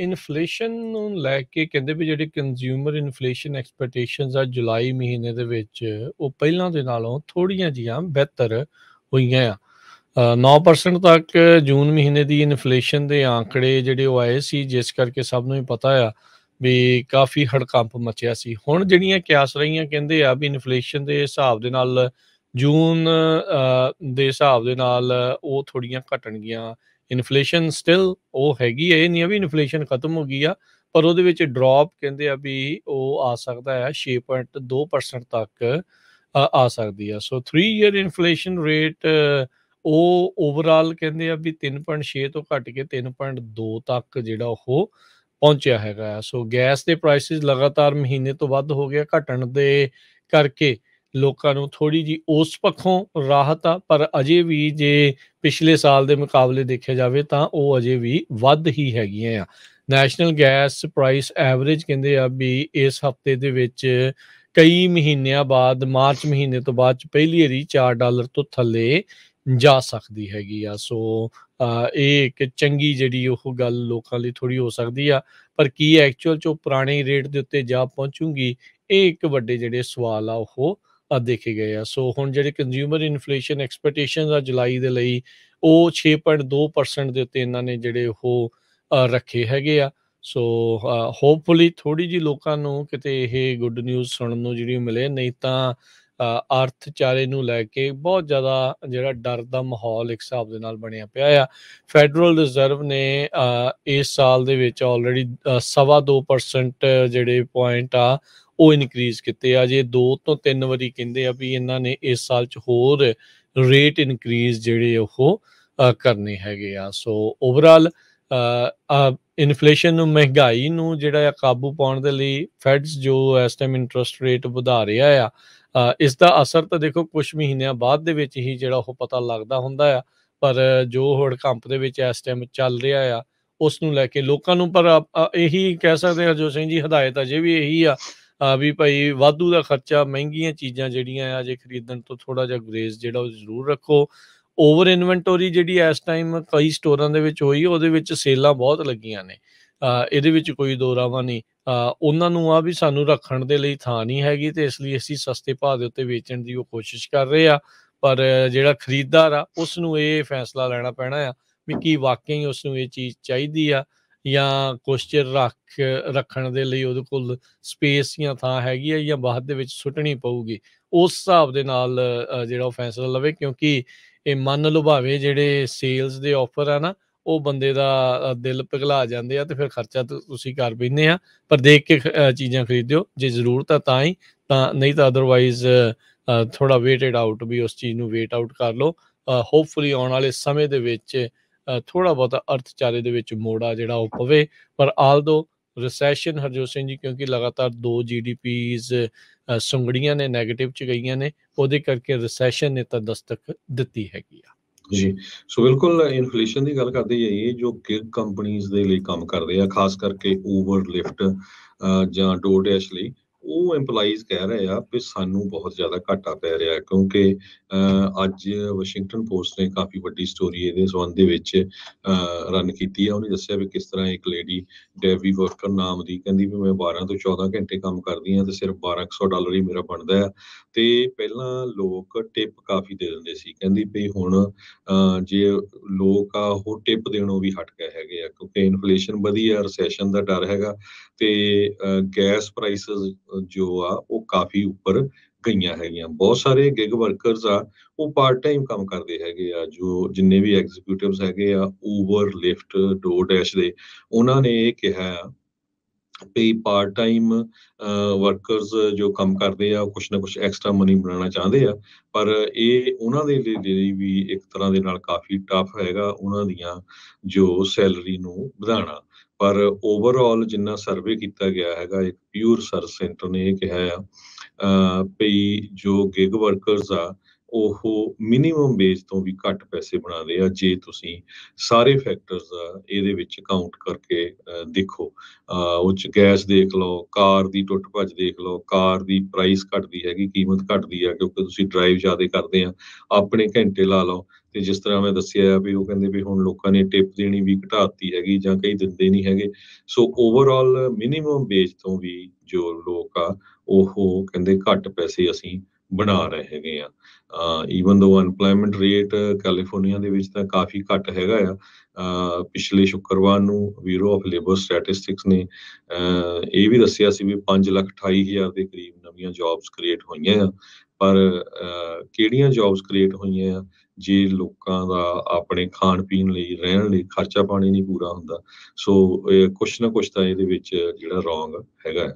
Inflation ਨੂੰ ਲੈ ਕੇ ਕਹਿੰਦੇ ਵੀ ਜਿਹੜੇ ਕੰਜ਼ਿਊਮਰ ਇਨਫਲੇਸ਼ਨ ਐਕਸਪੈਕਟੇਸ਼ਨਸ ਆ ਜੁਲਾਈ ਮਹੀਨੇ ਦੇ ਵਿੱਚ ਉਹ ਪਹਿਲਾਂ ਦੇ ਨਾਲੋਂ ਥੋੜ੍ਹੀਆਂ ਜਿਹੀਆਂ ਬਿਹਤਰ ਹੋਈਆਂ ਆ 9% ਤੱਕ ਜੂਨ ਮਹੀਨੇ ਦੀ ਇਨਫਲੇਸ਼ਨ ਦੇ ਆંકੜੇ ਜਿਹੜੇ ਉਹ ਆਏ ਸੀ, ਜਿਸ ਕਰਕੇ ਸਭ ਨੂੰ ਹੀ ਪਤਾ ਆ ਵੀ ਕਾਫੀ ਹੜਕੰਪ ਮਚਿਆ ਸੀ। ਹੁਣ ਜਿਹੜੀਆਂ ਕਿਆਸ ਰਹੀਆਂ ਕਹਿੰਦੇ ਆ ਵੀ ਇਨਫਲੇਸ਼ਨ ਦੇ ਹਿਸਾਬ ਦੇ ਨਾਲ ਜੂਨ ਦੇ ਹਿਸਾਬ ਦੇ ਨਾਲ ਉਹ ਥੋੜ੍ਹੀਆਂ ਘਟਣਗੀਆਂ। ਇਨਫਲੇਸ਼ਨ ਸਟਿਲ ਉਹ ਹੈਗੀ ਹੈ, ਇਹ ਨਹੀਂ ਆ ਵੀ ਇਨਫਲੇਸ਼ਨ ਖਤਮ ਹੋ ਗਈ ਆ, ਪਰ ਉਹਦੇ ਵਿੱਚ ਡਰੋਪ ਕਹਿੰਦੇ ਆ ਵੀ ਉਹ ਆ ਸਕਦਾ ਹੈ 6.2% ਤੱਕ ਆ ਸਕਦੀ ਆ। ਸੋ 3 ਈਅਰ ਇਨਫਲੇਸ਼ਨ ਰੇਟ ਉਹ ਓਵਰਆਲ ਕਹਿੰਦੇ ਆ ਵੀ 3.6 ਤੋਂ ਘੱਟ ਕੇ 3.2 ਤੱਕ ਜਿਹੜਾ ਉਹ ਪਹੁੰਚਿਆ ਹੈਗਾ ਆ। ਸੋ ਗੈਸ ਦੇ ਪ੍ਰਾਈਸਿਸ ਲਗਾਤਾਰ ਮਹੀਨੇ ਤੋਂ ਵੱਧ ਹੋ ਗਿਆ ਘਟਣ ਦੇ ਕਰਕੇ ਲੋਕਾਂ ਨੂੰ ਥੋੜ੍ਹੀ ਜਿਹੀ ਉਸ ਪੱਖੋਂ ਰਾਹਤ ਆ, ਪਰ ਅਜੇ ਵੀ ਜੇ ਪਿਛਲੇ ਸਾਲ ਦੇ ਮੁਕਾਬਲੇ ਦੇਖਿਆ ਜਾਵੇ ਤਾਂ ਉਹ ਅਜੇ ਵੀ ਵੱਧ ਹੀ ਹੈਗੀਆਂ ਆ। ਨੈਸ਼ਨਲ ਗੈਸ ਪ੍ਰਾਈਸ ਐਵਰੇਜ ਕਹਿੰਦੇ ਆ ਵੀ ਇਸ ਹਫਤੇ ਦੇ ਵਿੱਚ ਕਈ ਮਹੀਨਿਆਂ ਬਾਅਦ ਮਾਰਚ ਮਹੀਨੇ ਤੋਂ ਬਾਅਦ ਪਹਿਲੀ ਵਾਰੀ $4 ਤੋਂ ਥੱਲੇ ਜਾ ਸਕਦੀ ਹੈਗੀ ਆ। ਸੋ ਇਹ ਇੱਕ ਚੰਗੀ ਜਿਹੜੀ ਉਹ ਗੱਲ ਲੋਕਾਂ ਲਈ ਥੋੜ੍ਹੀ ਹੋ ਸਕਦੀ ਆ, ਪਰ ਕੀ ਐਕਚੁਅਲ 'ਚ ਉਹ ਪੁਰਾਣੇ ਰੇਟ ਦੇ ਉੱਤੇ ਜਾ ਪਹੁੰਚੂਗੀ, ਇਹ ਇੱਕ ਵੱਡੇ ਜਿਹੜੇ ਸਵਾਲ ਆ ਉਹ ਦੇਖੇ ਗਏ ਆ। ਸੋ ਹੁਣ ਜਿਹੜੇ ਕੰਜ਼ਿਊਮਰ ਇਨਫਲੇਸ਼ਨ ਐਕਸਪੈਕਟੇਸ਼ਨਸ ਆ ਜੁਲਾਈ ਦੇ ਲਈ ਉਹ 6.2% ਦੇ ਉੱਤੇ ਇਹਨਾਂ ਨੇ ਜਿਹੜੇ ਉਹ ਰੱਖੇ ਹੈਗੇ ਆ। ਸੋ ਹੋਪਫੁਲੀ ਥੋੜ੍ਹੀ ਜਿਹੀ ਲੋਕਾਂ ਨੂੰ ਕਿਤੇ ਇਹ ਗੁੱਡ ਨਿਊਜ਼ ਸੁਣਨ ਨੂੰ ਜਿਹੜੀ ਮਿਲੇ, ਨਹੀਂ ਤਾਂ ਅਰਥਚਾਰੇ ਨੂੰ ਲੈ ਕੇ ਬਹੁਤ ਜ਼ਿਆਦਾ ਜਿਹੜਾ ਡਰ ਦਾ ਮਾਹੌਲ ਇੱਕ ਹਿਸਾਬ ਦੇ ਨਾਲ ਬਣਿਆ ਪਿਆ ਆ। ਫੈਡਰਲ ਰਿਜ਼ਰਵ ਨੇ ਇਸ ਸਾਲ ਦੇ ਵਿੱਚ ਆਲਰੇਡੀ 2.25% ਜਿਹੜੇ ਪੁਆਇੰਟ ਆ ਉਹ ਇਨਕਰੀਜ਼ ਕੀਤੇ ਆ। ਜੇ 2 ਤੋਂ 3 ਵਾਰੀ ਕਹਿੰਦੇ ਆ ਵੀ ਇਹਨਾਂ ਨੇ ਇਸ ਸਾਲ 'ਚ ਹੋਰ ਰੇਟ ਇਨਕਰੀਜ਼ ਜਿਹੜੇ ਉਹ ਕਰਨੇ ਹੈਗੇ ਆ। ਸੋ ਓਵਰਆਲ ਇਨਫਲੇਸ਼ਨ ਨੂੰ, ਮਹਿੰਗਾਈ ਨੂੰ ਜਿਹੜਾ ਆ ਕਾਬੂ ਪਾਉਣ ਦੇ ਲਈ ਫੈਡਸ ਜੋ ਇਸ ਟਾਈਮ ਇੰਟਰਸਟ ਰੇਟ ਵਧਾ ਰਿਹਾ ਆ, ਇਸ ਦਾ ਅਸਰ ਤਾਂ ਦੇਖੋ ਕੁਛ ਮਹੀਨਿਆਂ ਬਾਅਦ ਦੇ ਵਿੱਚ ਹੀ ਜਿਹੜਾ ਉਹ ਪਤਾ ਲੱਗਦਾ ਹੁੰਦਾ ਆ, ਪਰ ਜੋ ਹੜਕੰਪ ਦੇ ਵਿੱਚ ਇਸ ਟਾਈਮ ਚੱਲ ਰਿਹਾ ਆ ਉਸ ਨੂੰ ਲੈ ਕੇ ਲੋਕਾਂ ਨੂੰ ਪਰ ਇਹੀ ਕਹਿ ਸਕਦੇ ਹਰਜੋਤ ਸਿੰਘ ਜੀ, ਹਦਾਇਤ ਅਜੇ ਵੀ ਇਹੀ ਆ ਵੀ ਭਾਈ ਵਾਧੂ ਦਾ ਖਰਚਾ, ਮਹਿੰਗੀਆਂ ਚੀਜ਼ਾਂ ਜਿਹੜੀਆਂ ਆ ਜੇ ਖਰੀਦਣ ਤੋਂ ਥੋੜ੍ਹਾ ਜਿਹਾ ਗੁਰੇਜ਼ ਜਿਹੜਾ ਉਹ ਜ਼ਰੂਰ ਰੱਖੋ। ਓਵਰ ਇਨਵੈਂਟੋਰੀ ਜਿਹੜੀ ਇਸ ਟਾਈਮ ਕਈ ਸਟੋਰਾਂ ਦੇ ਵਿੱਚ ਹੋਈ, ਉਹਦੇ ਵਿੱਚ ਸੇਲਾਂ ਬਹੁਤ ਲੱਗੀਆਂ ਨੇ, ਇਹਦੇ ਵਿੱਚ ਕੋਈ ਦੋ ਰਾਵਾਂ ਨਹੀਂ। ਉਹਨਾਂ ਨੂੰ ਆ ਵੀ ਸਾਨੂੰ ਰੱਖਣ ਦੇ ਲਈ ਥਾਂ ਨਹੀਂ ਹੈਗੀ ਅਤੇ ਇਸ ਲਈ ਅਸੀਂ ਸਸਤੇ ਭਾਅ ਦੇ ਉੱਤੇ ਵੇਚਣ ਦੀ ਉਹ ਕੋਸ਼ਿਸ਼ ਕਰ ਰਹੇ ਆ, ਪਰ ਜਿਹੜਾ ਖਰੀਦਦਾਰ ਆ ਉਸ ਨੂੰ ਇਹ ਫੈਸਲਾ ਲੈਣਾ ਪੈਣਾ ਆ ਵੀ ਕੀ ਵਾਕਈ ਉਸ ਨੂੰ ਇਹ ਚੀਜ਼ ਚਾਹੀਦੀ ਆ ਜਾਂ ਕੁਛ ਚਿਰ ਰੱਖਣ ਦੇ ਲਈ ਉਹਦੇ ਕੋਲ ਸਪੇਸ ਜਾਂ ਥਾਂ ਹੈਗੀ ਹੈ ਜਾਂ ਬਾਅਦ ਦੇ ਵਿੱਚ ਸੁੱਟਣੀ ਪਊਗੀ। ਉਸ ਹਿਸਾਬ ਦੇ ਨਾਲ ਜਿਹੜਾ ਉਹ ਫੈਸਲਾ ਲਵੇ, ਕਿਉਂਕਿ ਇਹ ਮਨ ਲੁਭਾਵੇ ਜਿਹੜੇ ਸੇਲਸ ਦੇ ਆਫਰ ਆ ਨਾ, ਉਹ ਬੰਦੇ ਦਾ ਦਿਲ ਪਿਘਲਾ ਜਾਂਦੇ ਆ ਅਤੇ ਫਿਰ ਖਰਚਾ ਤੁਸੀਂ ਕਰ ਪੈਂਦੇ ਆ, ਪਰ ਦੇਖ ਕੇ ਚੀਜ਼ਾਂ ਖਰੀਦਿਓ ਜੇ ਜ਼ਰੂਰਤ ਆ ਤਾਂ ਹੀ, ਤਾਂ ਨਹੀਂ ਤਾਂ ਅਦਰਵਾਈਜ਼ ਥੋੜ੍ਹਾ ਵੇਟਡ ਆਊਟ ਵੀ ਉਸ ਚੀਜ਼ ਨੂੰ ਵੇਟ ਆਊਟ ਕਰ ਲਓ। ਹੋਪਫੁਲੀ ਆਉਣ ਵਾਲੇ ਸਮੇਂ ਦੇ ਵਿੱਚ ਥੋੜ੍ਹਾ ਬਹੁਤਾ ਅਰਥਚਾਰੇ ਦੇ ਵਿੱਚ ਮੋੜਾ ਜਿਹੜਾ ਉਹ ਪਵੇ, ਪਰ ਆਲਦੋ ਰਿਸੈਸ਼ਨ ਹਰਜੋਤ ਸਿੰਘ ਜੀ, ਕਿਉਂਕਿ ਲਗਾਤਾਰ 2 GDPs ਸੁੰਗੜੀਆਂ ਨੇ, ਨੈਗੇਟਿਵ 'ਚ ਗਈਆਂ ਨੇ, ਉਹਦੇ ਕਰਕੇ ਰਿਸੈਸ਼ਨ ਨੇ ਤਾਂ ਦਸਤਕ ਦਿੱਤੀ ਹੈਗੀ ਆ ਜੀ। ਸੋ ਬਿਲਕੁਲ ਇਨਫਲੇਸ਼ਨ ਦੀ ਗੱਲ ਕਰਦੇ ਜਾਈਏ, ਜੋ ਗਿਗ ਕੰਪਨੀਜ਼ ਦੇ ਲਈ ਕੰਮ ਕਰਦੇ ਆ, ਖਾਸ ਕਰਕੇ ਊਬਰ, ਲਿਫਟ ਜਾਂ ਡੋਰਡੈਸ਼ ਲਈ, ਉਹ ਐਂਪਲਾਈਜ਼ ਕਹਿ ਰਹੇ ਆ ਵੀ ਸਾਨੂੰ ਬਹੁਤ ਜ਼ਿਆਦਾ ਘਾਟਾ ਪੈ ਰਿਹਾ, ਕਿਉਂਕਿ ਅੱਜ ਵਾਸ਼ਿੰਗਟਨ ਪੋਸਟ ਨੇ ਕਾਫੀ ਵੱਡੀ ਸਟੋਰੀ ਇਹਦੇ ਸੰਬੰਧ ਦੇ ਵਿੱਚ ਰਨ ਕੀਤੀ ਆ। ਉਹਨੇ ਦੱਸਿਆ ਵੀ ਕਿਸ ਤਰ੍ਹਾਂ ਇੱਕ ਲੇਡੀ ਡੈਵੀ ਵਰਕਰ ਨਾਮ ਦੀ ਕਹਿੰਦੀ ਵੀ ਮੈਂ 12 ਤੋਂ 14 ਘੰਟੇ ਕੰਮ ਕਰਦੀ ਹਾਂ ਅਤੇ ਸਿਰਫ $1200 ਹੀ ਮੇਰਾ ਬਣਦਾ ਆ, ਅਤੇ ਪਹਿਲਾਂ ਲੋਕ ਟਿਪ ਕਾਫੀ ਦੇ ਦਿੰਦੇ ਸੀ। ਕਹਿੰਦੀ ਵੀ ਹੁਣ ਜੇ ਲੋਕ ਆ ਉਹ ਟਿਪ ਦੇਣੋਂ ਵੀ ਹਟ ਗਏ ਹੈਗੇ ਆ, ਕਿਉਂਕਿ ਇਨਫਲੇਸ਼ਨ ਵਧੀ ਆ, ਰਿਸੈਸ਼ਨ ਦਾ ਡਰ ਹੈਗਾ, ਅਤੇ ਗੈਸ ਪ੍ਰਾਈਸਿਸ ਜੋ ਆ ਉਹ ਕਾਫੀ ਉੱਪਰ ਗਈਆਂ ਹੈਗੀਆਂ। ਬਹੁਤ ਸਾਰੇ ਗਿਗ ਵਰਕਰਸ ਆ ਉਹ ਪਾਰਟ ਟਾਈਮ ਕੰਮ ਕਰਦੇ ਹੈਗੇ ਆ, ਜੋ ਜਿੰਨੇ ਵੀ ਐਗਜ਼ੀਕਿਊਟਿਵਸ ਹੈਗੇ ਆ ਊਬਰ, ਲਿਫਟ, ਡੋਰਡੈਸ਼ ਦੇ, ਉਹਨਾਂ ਨੇ ਇਹ ਕਿਹਾ ਆ ਵੀ ਪਾਰਟ ਟਾਈਮ ਵਰਕਰਸ ਜੋ ਕੰਮ ਕਰਦੇ ਆ ਉਹ ਕੁਛ ਨਾ ਕੁਛ ਐਕਸਟਰਾ ਮਨੀ ਬਣਾਉਣਾ ਚਾਹੁੰਦੇ ਆ, ਪਰ ਇਹ ਉਹਨਾਂ ਦੇ ਲਈ ਵੀ ਇੱਕ ਤਰ੍ਹਾਂ ਦੇ ਨਾਲ ਕਾਫੀ ਟਫ ਹੈਗਾ ਉਹਨਾਂ ਦੀਆਂ ਜੋ ਸੈਲਰੀ ਨੂੰ ਵਧਾਉਣਾ। ਪਰ ਓਵਰਆਲ ਜਿੰਨਾ ਸਰਵੇ ਕੀਤਾ ਗਿਆ ਹੈਗਾ, ਇੱਕ ਪਿਊਰ ਰਿਸਰਚ ਸੈਂਟਰ ਨੇ ਇਹ ਕਿਹਾ ਆ ਵੀ ਜੋ ਗਿਗ ਵਰਕਰਸ ਆ ਉਹ ਮਿਨੀਮਮ ਵੇਜ ਤੋਂ ਵੀ ਘੱਟ ਪੈਸੇ ਬਣਾਉਂਦੇ ਆ, ਜੇ ਤੁਸੀਂ ਸਾਰੇ ਫੈਕਟਰਸ ਇਹਦੇ ਵਿੱਚ ਕਾਊਂਟ ਕਰਕੇ ਦੇਖੋ। ਉਹ 'ਚ ਗੈਸ ਦੇਖ ਲਓ, ਕਾਰ ਦੀ ਟੁੱਟ ਭੱਜ ਦੇਖ ਲਓ, ਕਾਰ ਦੀ ਪ੍ਰਾਈਸ ਘੱਟਦੀ ਹੈਗੀ, ਕੀਮਤ ਘੱਟਦੀ ਆ, ਕਿਉਂਕਿ ਤੁਸੀਂ ਡਰਾਈਵ ਜ਼ਿਆਦਾ ਕਰਦੇ ਆ, ਆਪਣੇ ਘੰਟੇ ਲਾ ਲਓ, ਤੇ ਜਿਸ ਤਰ੍ਹਾਂ ਮੈਂ ਦੱਸਿਆ ਵੀ ਉਹ ਕਹਿੰਦੇ ਵੀ ਹੁਣ ਲੋਕਾਂ ਨੇ ਟਿਪ ਦੇਣੀ ਵੀ ਘਟਾ ਦਿੱਤੀ ਹੈਗੀ ਜਾਂ ਕਈ ਦਿੰਦੇ ਨਹੀਂ ਹੈਗੇ। ਸੋ ਓਵਰਆਲ ਮਿਨੀਮਮ ਵੇਜ ਤੋਂ ਵੀ ਜੋ ਲੋਕ ਆ ਉਹ ਕਹਿੰਦੇ ਘੱਟ ਪੈਸੇ ਅਸੀਂ ਬਣਾ ਰਹੇ ਹੈਗੇ ਆ। ਈਵਨ ਦੋ ਅਨਪਲੋਇਮੈਂਟ ਰੇਟ ਕੈਲੀਫੋਰਨੀਆ ਦੇ ਵਿੱਚ ਤਾਂ ਕਾਫੀ ਘੱਟ ਹੈਗਾ ਆ। ਪਿਛਲੇ ਸ਼ੁੱਕਰਵਾਰ ਨੂੰ ਬਿਊਰੋ ਆਫ ਲੇਬਰ ਸਟੈਟਿਸਟਿਕਸ ਨੇ ਇਹ ਵੀ ਦੱਸਿਆ ਸੀ ਵੀ 5,28,000 ਦੇ ਕਰੀਬ ਨਵੀਆਂ ਜੌਬਸ ਕ੍ਰੀਏਟ ਹੋਈਆਂ ਆ। ਪਰ ਕਿਹੜੀਆਂ ਜੌਬਸ ਕ੍ਰੀਏਟ ਹੋਈਆਂ ਆ ਜੇ ਲੋਕਾਂ ਦਾ ਆਪਣੇ ਖਾਣ ਪੀਣ ਲਈ ਰਹਿਣ ਲਈ ਖਰਚਾ ਪਾਣੀ ਨਹੀਂ ਪੂਰਾ ਹੁੰਦਾ। ਸੋ ਕੁਛ ਨਾ ਕੁਛ ਤਾਂ ਇਹਦੇ ਵਿੱਚ ਜਿਹੜਾ ਰੋਂਗ ਹੈਗਾ ਆ।